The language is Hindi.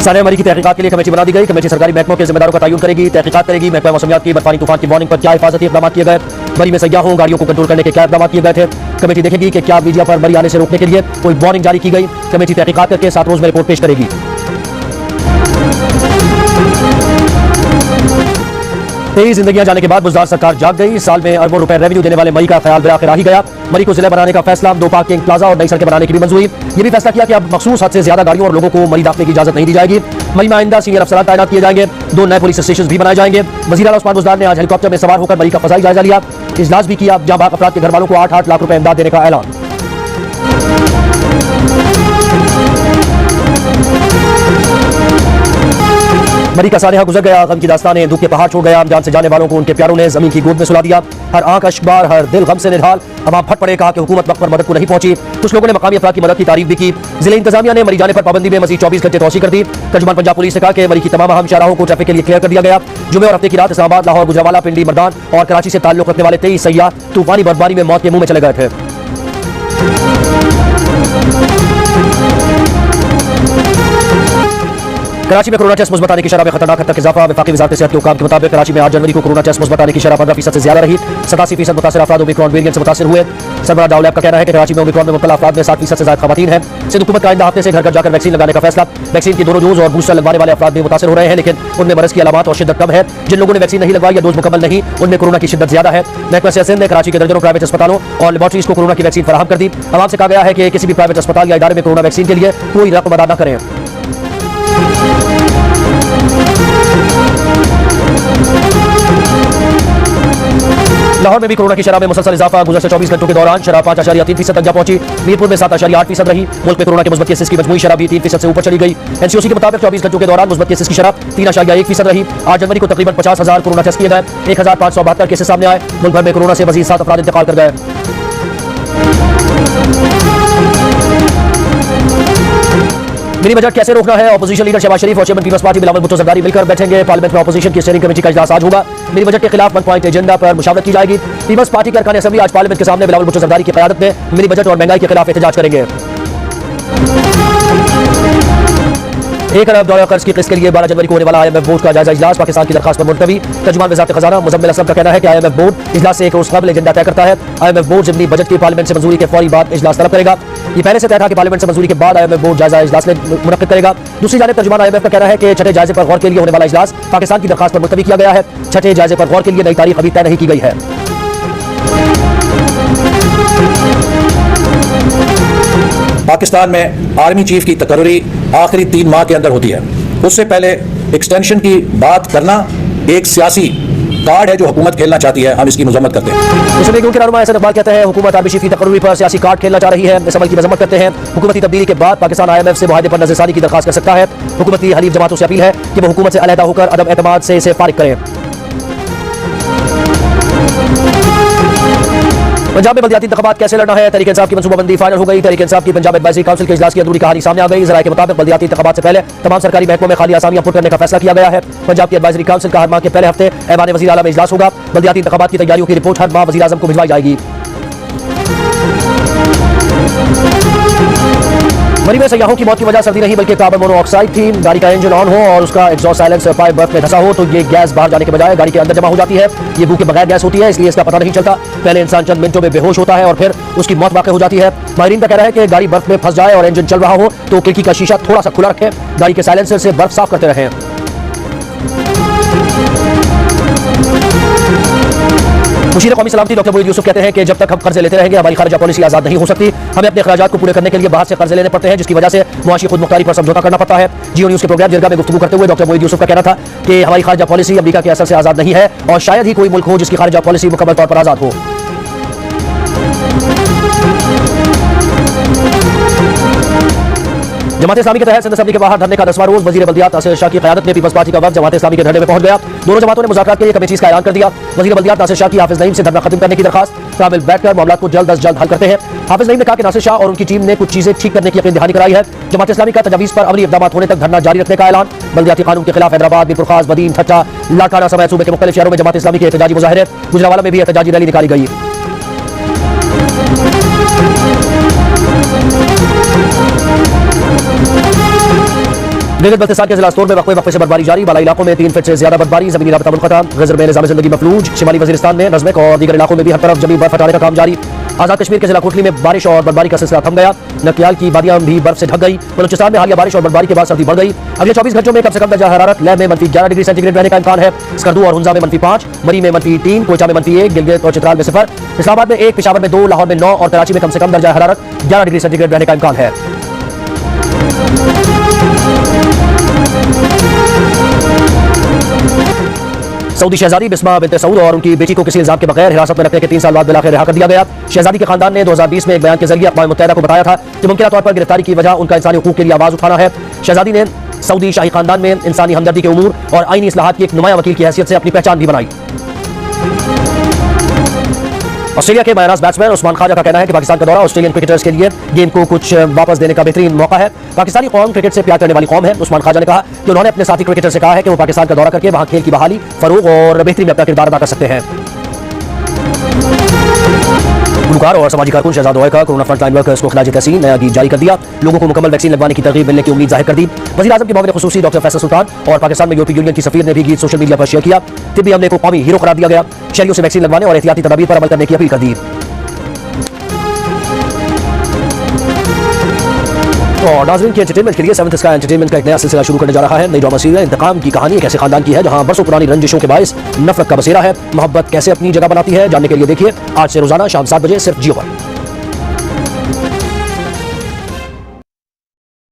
सानिया मरी की तहकीकात के लिए कमेटी बना दी गई। कमेटी सरकारी महकमों के जिम्मेदारों का तयन करेगी, तहकीकात करेगी। महकमा मौसमियात की बर्फानी तूफान की वार्निंग पर क्या हिफाजती इक़दाम किए गए, मरी में सयाहों गाड़ियों को कंट्रोल करने के क्या इक़दाम किए गए थे। कमेटी देखेगी कि क्या मीडिया पर मरी आने से रोकने के लिए कोई वार्निंग जारी की गई। कमेटी तहकीकात करके 7 रोज में रिपोर्ट पेश करेगी। तेईस जिंदगियां जाने के बाद बुज़दार सरकार जाग गई। साल में अरबों रुपए रेवेन्यू देने वाले मई का ख्याल बिलाखिर आ ही गया। मई को जिला बनाने का फैसला, 2 पार्किंग प्लाजा और नई सड़कें बनाने की भी मंजूरी। ये भी फैसला किया कि अब मखसूस हद से ज्यादा गाड़ियों और लोगों को मई दाखिले की इजाजत नहीं दी जाएगी। मई में आइंदा सीनियर अफसरान तैनात किए जाएंगे। 2 नए पुलिस स्टेशन भी बनाए जाएंगे। वज़ीर आला उस्मान बुज़दार ने आज हेलीकॉप्टर में सवार होकर मई का फज़ाई जायजा लिया। इजलास भी किया, जहां बाग अफराद के घर वालों को 8-8 लाख रुपए इमदाद देने का ऐलान। मरी का सानिया गुजर गया, गम की दास्तानें दुख के पहाड़ छोड़ गया। जान से जाने वालों को उनके प्यारों ने जमीन की गोद में सुला दिया। हर आंख अश्कबार, हर दिल गम से निढाल। अवाम फट पड़े, कहा कि हुकूमत वक्त पर मदद को नहीं पहुंची। कुछ लोगों ने मकामी अफराद की मदद की तारीफ भी की। जिले इंतजामिया ने मरी जाने पर पाबंदी में मजीद 24 घंटे तोसी कर दी। तर्जुमान पंजाब पुलिस ने कहा कि मरी की तमाम अहम शाहराहों को ट्रैफिक के लिए क्लियर कर दिया गया। जुमे और हफ्ते की रात इस्लामाबाद, लाहौर, गुजरावाला, पिंडी, मर्दान और कराची से ताल्लुक रखने वाले 23 सयाह तूफानी बर्फबारी में मौत के मुंह में चले गए थे। कराची में कोरोना टेस्ट मुस्बत आने की शरह में खतरनाक हद तक इजाफा। वफाकी वज़ारत सेहत के हुकाम के मुताबिक कराची में 8 जनवरी को कोरोना टेस्ट मुस्बत आने की शरह 15% से ज्यादा रही। 87% मुतासिर अफराद ओमिक्रॉन वेरिएंट से मुतासिर हुए। सरबराह डाउ लैब का कहना है कि कराची में ओमिक्रॉन में मुब्तला अफराद में 60% से ज्यादा खवातीन हैं। सिंध हुकूमत का आइंदा हफ्ते से घर घर जाकर वैक्सीन लगाने का फैसला। वैक्सीन की दोनों डोज और बूस्टर लगवाने वाले अफराद भी मुतासिर हो रहे हैं, लेकिन उनमें मरज की अलामत और शिद्दत कम है। जिन लोगों ने वैक्सीन नहीं लगवाई या डोज मुकम्मल नहीं, उनमें कोरोना की शिद्दत ज्यादा है। महकमा सेहत सिंध ने कराची के दर्जनों प्राइवेट अस्पतालों और लेबॉर्ट्रीज को कोरोना की वैक्सीन फराहम कर दी। आवाम से कहा गया है कि किसी भी प्राइवेट अस्पताल या इदारे में कोरोना वैक्सीन के लिए कोई रकम अदा न करें। लाहौर में भी कोरोना की शरह में मुसलसल इजाफा। गुज़श्ता 24 घंटों के दौरान शरह 5.3% तक जा पहुंची। मीरपुर में 7.8% रही। मुल्क में कोरोना के मुस्बत केसेस की मजमूई शरह भी 3% से ऊपर चली गई। एनसीओसी के मुताबिक 24 घंटों के दौरान मुस्बत केसेस की शरह 3.1% रही। 8 जनवरी को तकरीबन 50,000 कोरोना टेस्ट किए गए। 1,572 केसेस सामने आए। मुल्क भर में कोरोना से मजीद 7 अफराद इंतकाल कर गए। मिनी बजट कैसे रोकना है, अपोजिशन लीडर शहबाज शरीफ और चेयरमैन पीपल्स पार्टी बिलावल भुट्टो जरदारी मिलकर बैठेंगे। पार्लियामेंट में अपोजिशन की स्टीयरिंग कमेटी का इजलास आज होगा। मिनी बजट के खिलाफ 1 पॉइंट एजेंडा पर मुशावरत की जाएगी। पीपल्स पार्टी के अरकान असेंबली आज पार्लियामेंट के सामने बिलावल भुट्टो जरदारी की क़यादत में मिनी बजट और महंगाई के खिलाफ एहतजाज करेंगे। 1 अरब डॉलर कर्ज की किस्त के लिए 12 जनवरी को होने वाला IMF बोर्ड का जायजा इजलास पाकिस्तान की दरखास्त पर मुलतवी। तर्जुमान वज़ारत खजाना मुज़म्मिल असलम का कहना है कि IMF बोर्ड इजलास से 1 रोज कबल एजेंडा तय करता है। IMF बोर्ड ज़िमनी बजट की पार्लियामेंट से मंजूरी के फौरी बाद इजलास तलब करेगा। ये पहले से तय था कि पार्लियामेंट से मंजूरी के बाद IMF बोर्ड जायजा इजलास मुनक्किद करेगा। दूसरी जानिब तर्जुमान IMF का कहना है कि छठे जायजे पर गौर के लिए होने वाला इजलास पाकिस्तान की दरखास्त पर मुलतवी किया गया है। छठे जायजे पर गौर के लिए नई तारीख अभी तय नहीं की गई है। पाकिस्तान में आर्मी चीफ की तकर्री आखिरी 3 माह के अंदर होती है। उससे पहले एक्सटेंशन की बात करना एक सियासी कार्ड है जो हुकूमत खेलना चाहती है। हम इसकी मजम्मत करते हैं। मुस्लिम लीग के रहनुमा एहसन इकबाल कहते हैं हुकूमत आर्मी चीफ की तकर्री पर सियासी कार्ड खेलना चाह रही है। इस अमल की मजम्मत करते हैं। हुकूमती तब्दीली के बाद पाकिस्तान IMF से मुआहदे पर नज़रसानी की दरखास्त कर सकता है। हुकूमती हलीफ जमातों से अपील है कि वो हुकूमत से अलहदा होकर अदम एतमाद से इसे फारिग करें। पंजाब में बल्दियाती इंतखाबात कैसे लड़ना है, तहरीक इंसाफ की मनसूबाबंदी फाइनल हो गई। तहरीक इंसाफ की पंजाब एडवाइजरी काउंसिल के इजलास की अधूरी कहानी सामने आ गई। ज़राए के मुताबिक बल्दियाती इंतखाबात से पहले तमाम सरकारी महकमों में खाली आसामियां पुट करने का फैसला किया गया है। पंजाब की एडवाइजरी काउंसिल का हर माह के पहले हफ्ते ऐवान वज़ीर आला में इजलास होगा। बल्दियाती इंतखाबात की तैयारियों की रिपोर्ट हर माह वज़ीर आज़म को भिजवाई जाएगी। मरी में सयाहों की मौत की वजह सर्दी नहीं बल्कि कार्बन मोनोऑक्साइड थी। गाड़ी का इंजन ऑन हो और उसका एग्जॉस्ट साइलेंसर पाइप बर्फ में धंसा हो तो ये गैस बाहर जाने के बजाय गाड़ी के अंदर जमा हो जाती है। ये भूख के बगैर गैस होती है, इसलिए इसका पता नहीं चलता। पहले इंसान चंद मिनटों में बेहोश होता है और फिर उसकी मौत वाक़ई हो जाती है। माहिरीन का कहना है कि गाड़ी बर्फ में फंस जाए और इंजन चल रहा हो तो खिड़की का शीशा थोड़ा सा खुला रखें। गाड़ी के साइलेंसर से बर्फ साफ करते रहें। मुशीर कौमी सलामती डॉक्टर मोईद यूसुफ कहते हैं कि जब तक हम कर्जे लेते रहेंगे हमारी खारिजा पॉलिसी आज़ाद नहीं हो सकती। हमें अपने अखराजात को पूरे करने के लिए बाहर से कर्जे लेने पड़ते हैं, जिसकी वजह से मुआशी खुद मुख्तारी पर समझौता करना पड़ता है। जियो न्यूज़ के प्रोग्राम जिरगा में गुफ्तगू करते हुए डॉक्टर मोईद यूसुफ का कहना था कि हमारी खारिजा पॉलिसी अमेरिका के असर से आज़ाद नहीं है और शायद ही कोई मुल्क हो जिसकी खारिजा पॉलिसी मुकम्मल तौर पर आज़ाद हो। जमात इस्लामी के तहत सिंध असेंबली के बाहर धरने का 10वां रोज वजीर बल्दियात नासिर शाह की क़यादत में पीपल्स पार्टी का वक्त जमात इस्लामी के धरने में पहुंच गया। दोनों जमातों ने मुज़ाकरात के लिए कमेटीज का ऐलान कर दिया। वजीर बल्दियात नासिर शाह की हाफिज नईम से धरना खत्म करने की दरखास्त, काबिल बैठकर मामला को जल्द अज जल्द हल करते हैं। हाफिज नईम ने कहा कि नासिर शाह और उनकी टीम ने कुछ चीजें ठीक करने की यकीन दहानी कराई है। जमात इस्लामी का तजवीज़ पर अमली इक़दामात होने तक धरना जारी रखने का ऐलान। बल्दियाती कानून के खिलाफ हैदराबाद, मीरपुर खास, बदीन, ठट्टा, लाड़काना समेत सूबे के मुख्तलिफ शहरों में जमात इस्लामी के एहतजाजी मुज़ाहिरे। गुजरावाला में भी एहतजाजी रैली निकाली गई। गिलगित बल्तिस्तान के जिला स्तोर में वक्फे से बर्फबारी जारी, बालाई इलाकों में 3 फीट से ज्यादा बर्फबारी, जमीनी राबता मुनक़ता, गजर में निज़ाम ज़िंदगी मफलूज, शिमाली वज़ीरिस्तान में नज़मेक और दीगर इलाकों में भी हर तरफ जमीन बर्फ हटाने का काम जारी। आज़ाद कश्मीर के जिला कोटली में बारिश और बर्फबारी का सिलसिला थम गया, नकियाल की वादियां भी बर्फ से ढक गई। बलूचिस्तान में हालिया बारिश और बर्फबारी के बाद सर्दी बढ़ गई। अगले 24 घंटों में कम से कम दर्जा हरारत लेह में -11 डिग्री सेंटीग्रेड रहने का इम्कान है, स्कर्दू और हुंजा में -5, मरी में -3, कोयटा में -1, गिलगित और चित्राल में 0, इस्लामाबाद में 1, पेशावर में 2, लाहौर में 9 और कराची में कम से कम दर्जा हरारत 11 डिग्री सेंटीग्रेड रहने का इम्कान है। सऊदी शहजादी बिस्मा बिन्ते सऊद और उनकी बेटी को किसी इल्जाम के बगैर हिरासत में रखने के 3 साल बाद बिलाखिर रिहा कर दिया गया। शहजादी के खानदान ने 2020 में एक बयान के जरिए अक़वाम मुत्तहिदा को बताया था कि मुमकिन तौर पर गिरफ्तारी की वजह उनका इंसानी हुकूक के लिए आवाज उठाना है। शहजादी ने सऊदी शाही खानदान में इंसानी हमदर्दी के उमूर और आईनी इस्लाहात की एक नुमाया वकील की हैसियत से अपनी पहचान भी बनाई। ऑस्ट्रेलिया के मायनाज बैट्समैन उस्मान ख्वाजा का कहना है कि पाकिस्तान का दौरा ऑस्ट्रेलियन क्रिकेटर्स के लिए गेम को कुछ वापस देने का बेहतरीन मौका है। पाकिस्तानी कौम क्रिकेट से प्यार करने वाली कौम है। उस्मान ख्वाजा ने कहा कि उन्होंने अपने साथी क्रिकेटर से कहा है कि वो पाकिस्तान का दौरा करके वहां खेल की बहाली, फरोग और बेहतरी में अपना किरदार अदा कर सकते हैं। गुलकार और समाजी कारकुन शहजाद ओवैसी का कोरोना फ्रंटलाइन वर्कर्स को खिलाज तहसीन नया गीत जारी कर दिया, लोगों को मुकम्मल वैक्सीन लगवाने की तरगीब मिलने की उम्मीद जाहिर कर दी। वज़ीर-ए-आज़म के मामले खुसूसी डॉक्टर फैसल सुल्तान और पाकिस्तान में यूरोपीय यूनियन की सफीर ने भी गीत सोशल मीडिया पर शेयर किया। तिब्बी अमले को कौमी हीरो करार दिया गया, शहरियों से वैक्सीन लगवाने और एहतियाती तदाबीर पर अमल करने की अपील कर दी। और नाज़रीन की एंटरटेनमेंट के लिए 7th स्काई एंटरटेनमेंट का एक नया सिलसिला शुरू करने जा रहा है। नई ड्रामा सीरीज इंतकाम की कहानी एक ऐसे खानदान की है जहां बरसों पुरानी रंजिशों के बायस नफरत का बसेरा है। मोहब्बत कैसे अपनी जगह बनाती है, जानने के लिए देखिए आज से रोजाना शाम 7 बजे सिर्फ जियो पर।